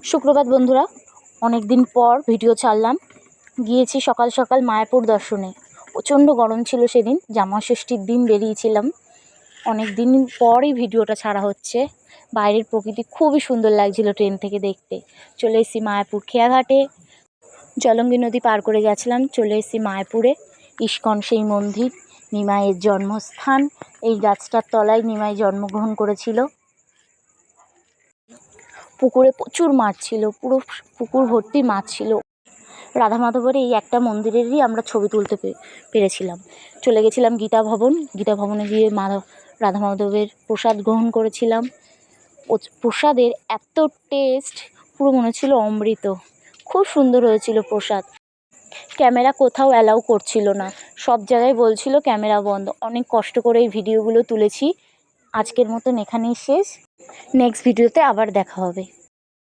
সুপ্রভাত বন্ধুরা, অনেক দিন পর ভিডিও ছাড়লাম। গিয়েছি সকাল সকাল মায়াপুর দর্শনে। প্রচণ্ড গরম ছিল সেদিন, জামাষষ্ঠীর দিন বেরিয়েছিলাম। অনেক দিন পরই ভিডিওটা ছাড়া হচ্ছে। বাইরের প্রকৃতি খুবই সুন্দর লাগছিল ট্রেন থেকে দেখতে। চলে এসেছি মায়াপুর খেয়াঘাটে, জলঙ্গি নদী পার করে গেছিলাম। চলে এসেছি মায়াপুরে, ইস্কন সেই মন্দির, নিমাইয়ের জন্মস্থান। এই গাছটার তলায় নিমাই জন্মগ্রহণ করেছিল। পুকুরে প্রচুর মাছ ছিল, পুরো পুকুর ভর্তি মাছ ছিল। রাধা মাধবের এই একটা মন্দিরেরই আমরা ছবি তুলতে পেরেছিলাম। চলে গেছিলাম গীতা ভবনে গিয়ে রাধা মাধবের প্রসাদ গ্রহণ করেছিলাম। প্রসাদের এত টেস্ট, পুরো মনে ছিল অমৃত। খুব সুন্দর হয়েছিল প্রসাদ। ক্যামেরা কোথাও অ্যালাউ করছিল না, সব জায়গায় বলছিল ক্যামেরা বন্ধ। অনেক কষ্ট করে এই ভিডিওগুলো তুলেছি। আজকের মতন এখানেই শেষ। নেক্সট ভিডিওতে আবার দেখা হবে।